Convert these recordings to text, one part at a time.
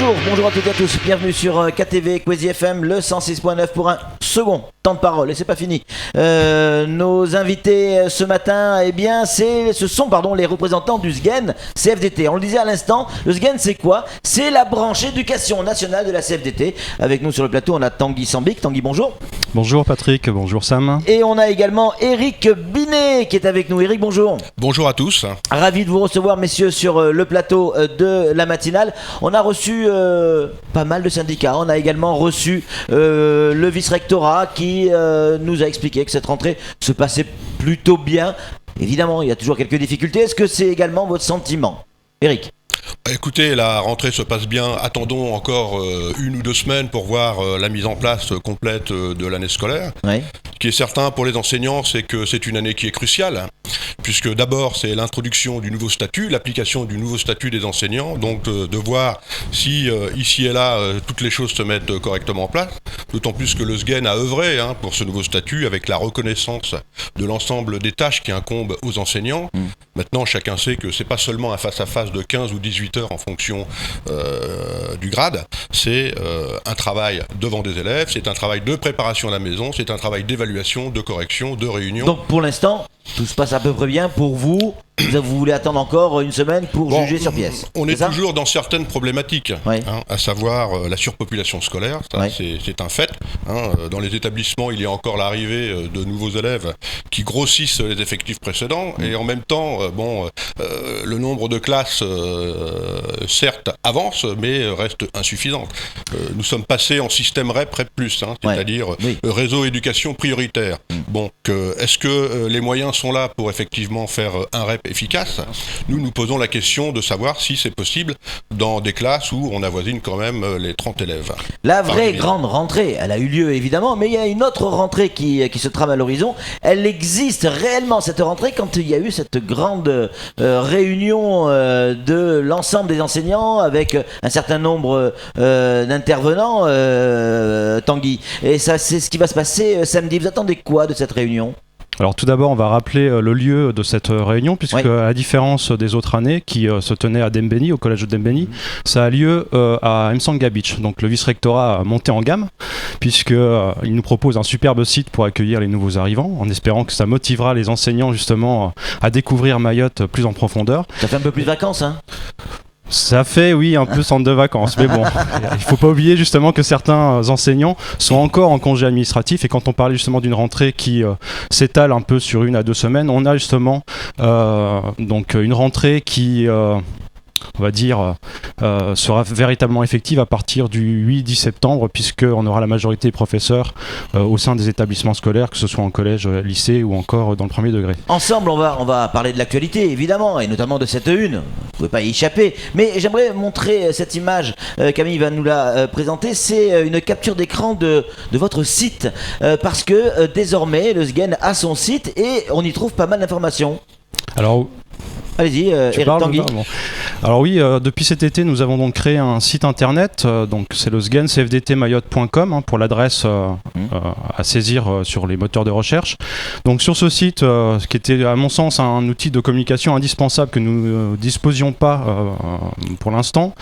Bonjour à toutes et à tous, bienvenue sur KTV Kwezi FM, le 106.9 pour un second temps de parole, et c'est pas fini. Nos invités ce matin, eh bien, ce sont les représentants du SGEN CFDT. On le disait à l'instant, le SGEN c'est quoi ? C'est la branche éducation nationale de la CFDT. Avec nous sur le plateau, on a Tanguy Sambic. Tanguy, bonjour. Bonjour Patrick, bonjour Sam. Et on a également Eric Binet qui est avec nous. Eric, bonjour. Bonjour à tous. Ravi de vous recevoir, messieurs, sur le plateau de la matinale. On a reçu pas mal de syndicats. On a également reçu le vice-rectorat qui nous a expliqué que cette rentrée se passait plutôt bien. Évidemment, il y a toujours quelques difficultés. Est-ce que c'est également votre sentiment, Eric ? Écoutez, la rentrée se passe bien. Attendons encore 1 ou 2 semaines pour voir la mise en place complète de l'année scolaire. Oui. Ce qui est certain pour les enseignants, c'est que c'est une année qui est cruciale, puisque d'abord c'est l'introduction du nouveau statut, l'application du nouveau statut des enseignants, donc de voir si ici et là toutes les choses se mettent correctement en place, d'autant plus que le SGEN a œuvré pour ce nouveau statut avec la reconnaissance de l'ensemble des tâches qui incombent aux enseignants. Maintenant, chacun sait que c'est pas seulement un face-à-face de 15 ou 18 heures en fonction du grade, c'est un travail devant des élèves, c'est un travail de préparation à la maison, c'est un travail d'évaluation, de correction, de réunion. Donc pour l'instant, tout se passe à peu près bien pour vous. Vous voulez attendre encore 1 semaine pour juger sur pièce. On est toujours dans certaines problématiques, oui. À savoir la surpopulation scolaire, ça, oui. c'est un fait. Dans les établissements, il y a encore l'arrivée de nouveaux élèves qui grossissent les effectifs précédents, et en même temps, le nombre de classes, certes, avance, mais reste insuffisant. Nous sommes passés en système REP, REP+, c'est-à-dire réseau éducation prioritaire. Donc, est-ce que les moyens sont là pour effectivement faire un REP efficace ? Nous posons la question de savoir si c'est possible dans des classes où on avoisine quand même les 30 élèves. La vraie grande rentrée, elle a eu lieu évidemment, mais il y a une autre rentrée qui se trame à l'horizon. Elle existe réellement, cette rentrée, quand il y a eu cette grande réunion de l'ensemble des enseignants avec un certain nombre d'intervenants, Tanguy. Et ça, c'est ce qui va se passer samedi. Vous attendez quoi de cette réunion ? Alors tout d'abord, on va rappeler le lieu de cette réunion, puisque à la différence des autres années qui se tenaient à Dembéni, au collège de Dembéni, ça a lieu à Msanga Beach. Donc le vice-rectorat a monté en gamme, puisqu'il nous propose un superbe site pour accueillir les nouveaux arrivants, en espérant que ça motivera les enseignants justement à découvrir Mayotte plus en profondeur. Ça fait un peu plus de vacances, hein ? Ça fait, oui, un peu centre de vacances, mais bon, il faut pas oublier justement que certains enseignants sont encore en congé administratif, et quand on parlait justement d'une rentrée qui s'étale un peu sur 1 à 2 semaines, on a justement donc une rentrée qui... on va dire, sera véritablement effective à partir du 8-10 septembre, puisqu'on aura la majorité des professeurs au sein des établissements scolaires, que ce soit en collège, lycée ou encore dans le premier degré. Ensemble, on va parler de l'actualité, évidemment, et notamment de cette une. Vous ne pouvez pas y échapper. Mais j'aimerais montrer cette image, Camille va nous la présenter. C'est une capture d'écran de votre site, parce que désormais, le SGEN a son site et on y trouve pas mal d'informations. Alors... Allez-y, Eric Tanguy. Alors oui, depuis cet été, nous avons donc créé un site internet, donc c'est le sgencfdtmayotte.com pour l'adresse à saisir sur les moteurs de recherche. Donc sur ce site, ce qui était à mon sens un outil de communication indispensable que nous ne disposions pas pour l'instant,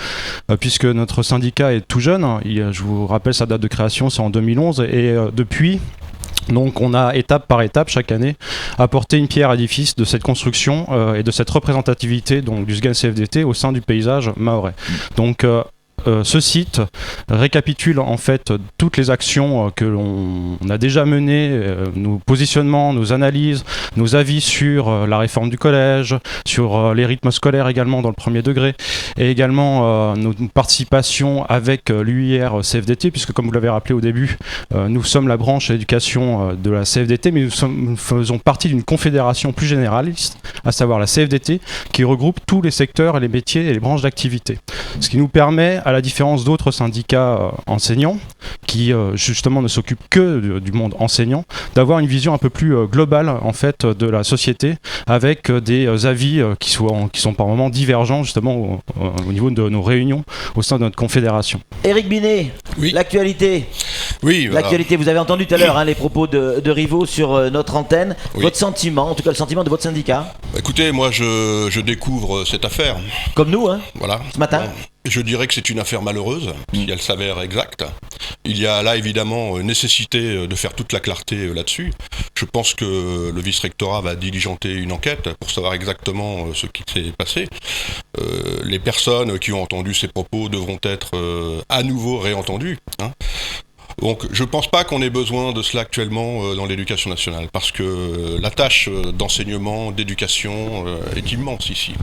puisque notre syndicat est tout jeune. Je vous rappelle, sa date de création, c'est en 2011, et depuis... Donc on a étape par étape chaque année apporté une pierre à l'édifice de cette construction et de cette représentativité donc, du SGEN CFDT au sein du paysage mahorais. Donc ce site récapitule en fait toutes les actions que l'on a déjà menées, nos positionnements, nos analyses, nos avis sur la réforme du collège, sur les rythmes scolaires également dans le premier degré, et également nos participations avec l'UIR CFDT, puisque comme vous l'avez rappelé au début, nous sommes la branche éducation de la CFDT, mais nous faisons partie d'une confédération plus généraliste, à savoir la CFDT, qui regroupe tous les secteurs et les métiers et les branches d'activité. Ce qui nous permet, à la différence d'autres syndicats enseignants, qui justement ne s'occupent que du monde enseignant, d'avoir une vision un peu plus globale en fait de la société, avec des avis qui sont par moments divergents justement au niveau de nos réunions au sein de notre confédération. Eric Binet, oui. L'actualité. Oui. L'actualité, vous avez entendu tout à l'heure les propos de Rivaux sur notre antenne. Oui. Votre sentiment, en tout cas le sentiment de votre syndicat? Écoutez, moi je découvre cette affaire. Comme nous, hein, Voilà. ce matin. Je dirais que c'est une affaire malheureuse, si elle s'avère exacte. Il y a là évidemment nécessité de faire toute la clarté là-dessus. Je pense que le vice-rectorat va diligenter une enquête pour savoir exactement ce qui s'est passé. Les personnes qui ont entendu ces propos devront être à nouveau réentendues. Donc je pense pas qu'on ait besoin de cela actuellement dans l'éducation nationale, parce que la tâche d'enseignement, d'éducation est immense ici.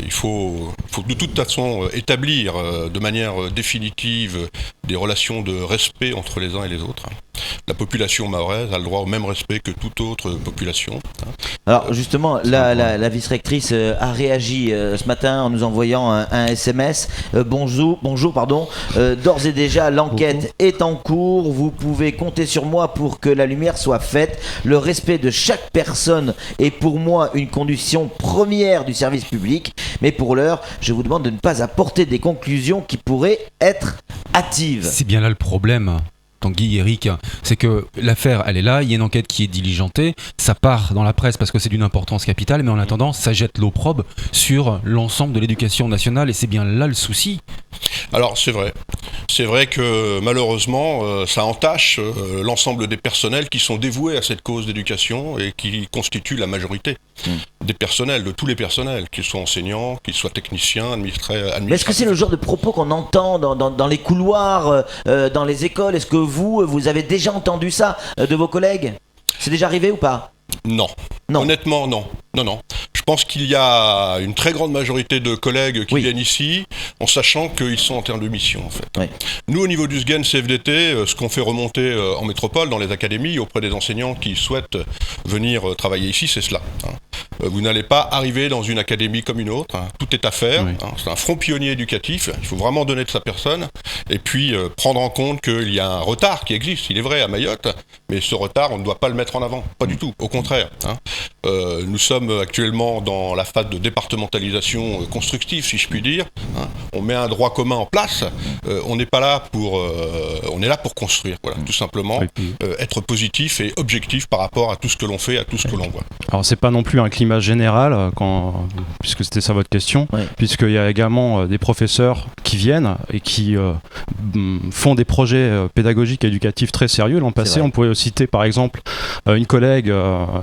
Il faut de toute façon établir de manière définitive des relations de respect entre les uns et les autres. La population mahoraise a le droit au même respect que toute autre population. Alors justement, la vice-rectrice a réagi ce matin en nous envoyant un SMS. Bonjour, d'ores et déjà l'enquête est en cours, vous pouvez compter sur moi pour que la lumière soit faite. Le respect de chaque personne est pour moi une condition première du service public, mais pour l'heure, je vous demande de ne pas apporter des conclusions qui pourraient être hâtives. C'est bien là le problème. Tanguy, Eric, c'est que l'affaire, elle est là, il y a une enquête qui est diligentée, ça part dans la presse parce que c'est d'une importance capitale, mais en attendant, ça jette l'opprobre sur l'ensemble de l'éducation nationale, et c'est bien là le souci. Alors c'est vrai que malheureusement ça entache l'ensemble des personnels qui sont dévoués à cette cause d'éducation et qui constituent la majorité des personnels, de tous les personnels, qu'ils soient enseignants, qu'ils soient techniciens, administrateurs. Mais est-ce que c'est le genre de propos qu'on entend dans les couloirs, dans les écoles? Est-ce que vous avez déjà entendu ça de vos collègues? C'est déjà arrivé ou pas? Non. Honnêtement, non. Je pense qu'il y a une très grande majorité de collègues qui viennent ici en sachant qu'ils sont en termes de mission, en fait. Oui. Nous, au niveau du SGEN CFDT, ce qu'on fait remonter en métropole, dans les académies, auprès des enseignants qui souhaitent venir travailler ici, c'est cela. Vous n'allez pas arriver dans une académie comme une autre. Tout est à faire. Oui. C'est un front pionnier éducatif. Il faut vraiment donner de sa personne. Et puis, prendre en compte qu'il y a un retard qui existe. Il est vrai à Mayotte. Mais ce retard, on ne doit pas le mettre en avant. Pas du tout. Au contraire. Nous sommes actuellement dans la phase de départementalisation constructive, si je puis dire. On met un droit commun en place. On n'est pas là pour... on est là pour construire. Voilà, tout simplement. Être positif et objectif par rapport à tout ce que l'on fait, à tout ce que l'on voit. Alors c'est pas non plus un climat général, puisque c'était ça votre question, puisqu'il y a également des professeurs qui viennent et qui font des projets pédagogiques et éducatifs très sérieux. L'an passé, on pouvait citer par exemple une collègue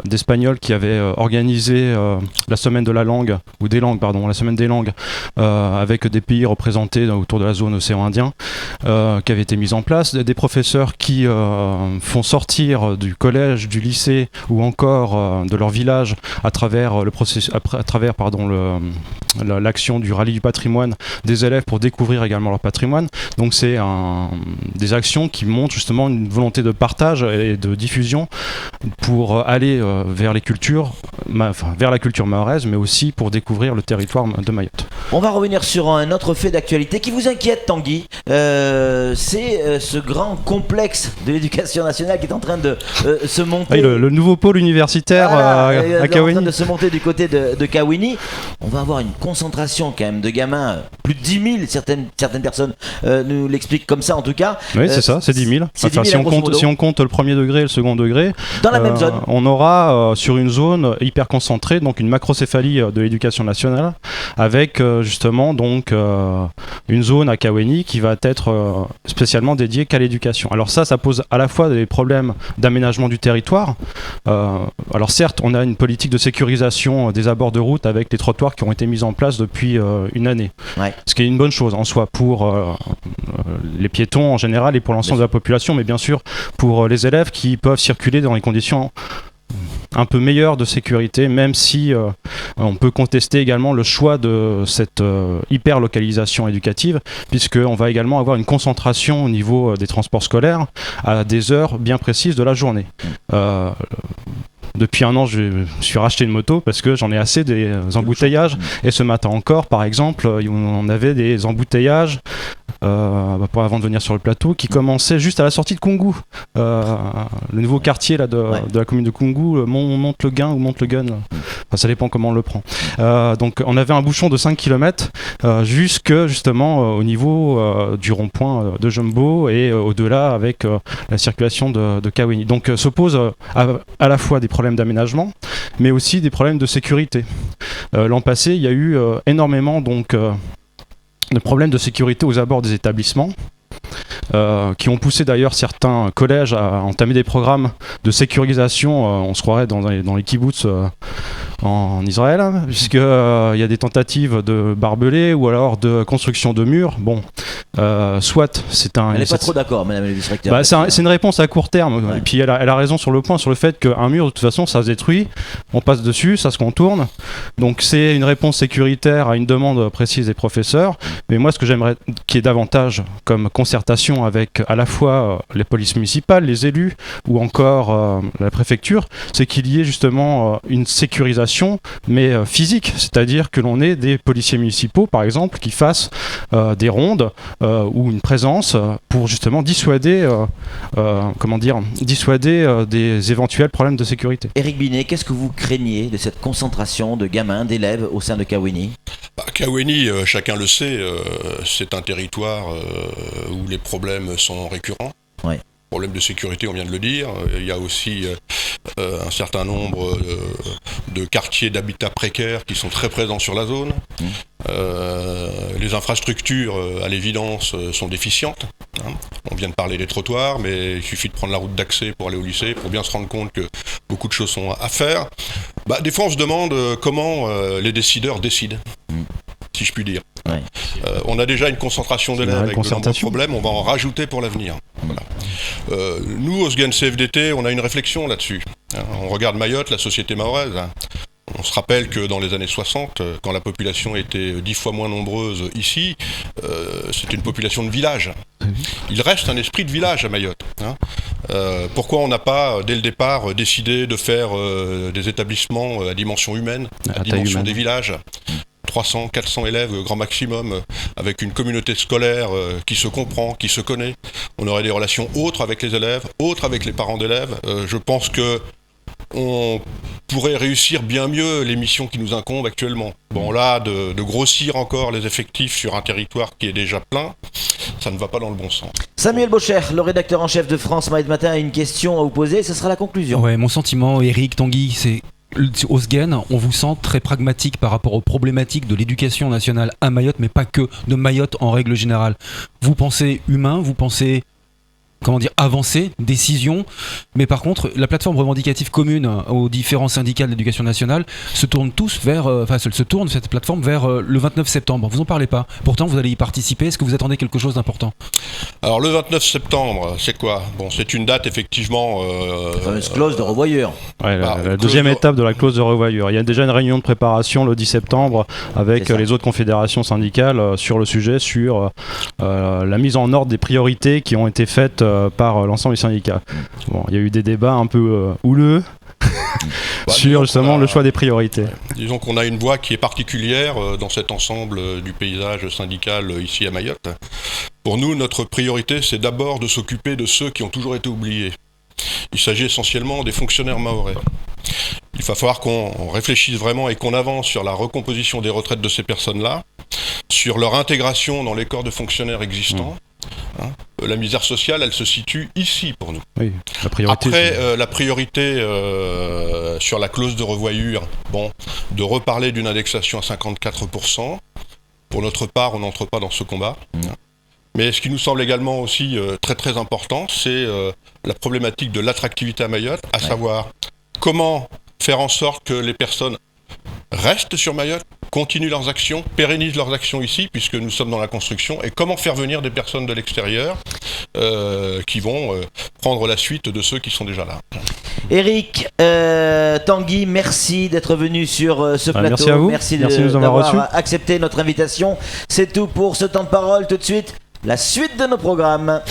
d'espagnol qui avait organisé la semaine de la langue, ou des langues, pardon, la semaine des langues, avec des pays représentés autour de la zone océan Indien, qui avait été mise en place, des professeurs qui font sortir du collège, du lycée ou encore de leur village à travers l'action du rallye du patrimoine des élèves pour découvrir également leur patrimoine. Donc c'est des actions qui montrent justement une volonté de partage et de diffusion pour aller vers la culture mahoraise, mais aussi pour découvrir le territoire de Mayotte. On va revenir sur un autre fait d'actualité qui vous inquiète, Tanguy. C'est ce grand complexe de l'éducation nationale qui est en train de se monter. Oui, le nouveau pôle universitaire à Kawini. En train de se monter du côté de Kawini. On va avoir une concentration quand même de gamins, plus de 10 000, certaines personnes nous l'expliquent comme ça en tout cas. Oui, c'est ça, c'est 10 000. Enfin, si on compte le premier degré et le second degré, dans la même zone. On aura sur une zone hyper concentrée, donc une macrocéphalie de l'éducation nationale, avec justement donc une zone à Kawini qui va être spécialement dédiée qu'à l'éducation. Alors ça pose à la fois des problèmes d'aménagement du territoire. Alors certes, on a une politique de sécurisation des abords de route avec les trottoirs qui ont été mis en place depuis une année. Ce qui est une bonne chose en soi pour les piétons en général et pour l'ensemble de la population, mais bien sûr pour les élèves qui peuvent circuler dans les conditions un peu meilleures de sécurité, même si on peut contester également le choix de cette hyper-localisation éducative, puisqu'on va également avoir une concentration au niveau des transports scolaires à des heures bien précises de la journée. Depuis un an, je me suis racheté une moto parce que j'en ai assez des embouteillages. Et ce matin encore, par exemple, on avait des embouteillages avant de venir sur le plateau, qui commençait juste à la sortie de Koungou, le nouveau quartier là, de la commune de Koungou, Monte-le-Gain ou Monte-le-Gun, enfin, ça dépend comment on le prend. Donc on avait un bouchon de 5 km jusque justement au niveau du rond-point de Jumbo et au-delà avec la circulation de Kaweni. Donc s'opposent à la fois des problèmes d'aménagement, mais aussi des problèmes de sécurité. L'an passé, il y a eu énormément donc, de problèmes de sécurité aux abords des établissements, qui ont poussé d'ailleurs certains collèges à entamer des programmes de sécurisation, on se croirait dans les kibbutz en Israël, puisqu'il y a des tentatives de barbelés ou alors de construction de murs. Bon, soit c'est un... Elle n'est pas trop d'accord, madame le vice-recteur. C'est une réponse à court terme, ouais. Et puis elle a raison sur le point, sur le fait qu'un mur, de toute façon, ça se détruit, on passe dessus, ça se contourne. Donc c'est une réponse sécuritaire à une demande précise des professeurs. Mais moi, ce que j'aimerais qu'il y ait davantage comme concertation avec à la fois les polices municipales, les élus ou encore la préfecture, c'est qu'il y ait justement une sécurisation mais physique, c'est-à-dire que l'on ait des policiers municipaux par exemple qui fassent des rondes ou une présence pour justement dissuader des éventuels problèmes de sécurité. Éric Binet, qu'est-ce que vous craignez de cette concentration de gamins, d'élèves au sein de Kaweni ? Kaweni, chacun le sait, c'est un territoire où les problèmes sont récurrents. Ouais. Problème de sécurité, on vient de le dire. Il y a aussi un certain nombre de quartiers d'habitat précaires qui sont très présents sur la zone. Les infrastructures, à l'évidence, sont déficientes. On vient de parler des trottoirs, mais il suffit de prendre la route d'accès pour aller au lycée pour bien se rendre compte que beaucoup de choses sont à faire. Des fois, on se demande comment les décideurs décident, si je puis dire. Ouais. On a déjà une concentration d'élèves avec de nombreux problèmes, on va en rajouter pour l'avenir. Voilà. Nous, au SGEN CFDT, on a une réflexion là-dessus. On regarde Mayotte, la société mahoraise. On se rappelle que dans les années 60, quand la population était 10 fois moins nombreuse ici, c'était une population de village. Il reste un esprit de village à Mayotte. Pourquoi on n'a pas, dès le départ, décidé de faire des établissements à dimension humaine, à dimension des villages ? 300, 400 élèves, grand maximum, avec une communauté scolaire qui se comprend, qui se connaît. On aurait des relations autres avec les élèves, autres avec les parents d'élèves. Je pense que on pourrait réussir bien mieux les missions qui nous incombent actuellement. Bon, là, de grossir encore les effectifs sur un territoire qui est déjà plein, ça ne va pas dans le bon sens. Samuel Bocher, le rédacteur en chef de France Maïd Matin, a une question à vous poser, ce sera la conclusion. Ouais, mon sentiment, Éric, Tanguy, c'est... Au SGEN, on vous sent très pragmatique par rapport aux problématiques de l'éducation nationale à Mayotte, mais pas que, de Mayotte en règle générale. Vous pensez humain, vous pensez avancée, décision, mais par contre, la plateforme revendicative commune aux différents syndicats de l'éducation nationale se tourne tous cette plateforme vers le 29 septembre. Vous en parlez pas. Pourtant, vous allez y participer. Est-ce que vous attendez quelque chose d'important ? Alors, le 29 septembre, c'est quoi ? Bon, c'est une date, effectivement... La fameuse clause de revoyure. Ouais, la deuxième étape de la clause de revoyure. Il y a déjà une réunion de préparation le 10 septembre avec les autres confédérations syndicales sur le sujet, sur la mise en ordre des priorités qui ont été faites par l'ensemble des syndicats. Bon, il y a eu des débats un peu houleux sur justement le choix des priorités. Disons qu'on a une voix qui est particulière dans cet ensemble du paysage syndical ici à Mayotte. Pour nous, notre priorité, c'est d'abord de s'occuper de ceux qui ont toujours été oubliés. Il s'agit essentiellement des fonctionnaires mahorais. Il va falloir qu'on réfléchisse vraiment et qu'on avance sur la recomposition des retraites de ces personnes-là, sur leur intégration dans les corps de fonctionnaires existants. La misère sociale, elle se situe ici pour nous. Oui, la priorité. Après, la priorité sur la clause de revoyure, de reparler d'une indexation à 54%. Pour notre part, on n'entre pas dans ce combat. Mais ce qui nous semble également aussi très très important, c'est la problématique de l'attractivité à Mayotte, à savoir comment faire en sorte que les personnes restent sur Mayotte, continuent leurs actions, pérennisent leurs actions ici, puisque nous sommes dans la construction, et comment faire venir des personnes de l'extérieur qui vont prendre la suite de ceux qui sont déjà là. Éric, Tanguy, merci d'être venu sur ce plateau. Merci à vous. Merci de nous d'avoir accepté notre invitation. C'est tout pour ce temps de parole. Tout de suite, la suite de nos programmes.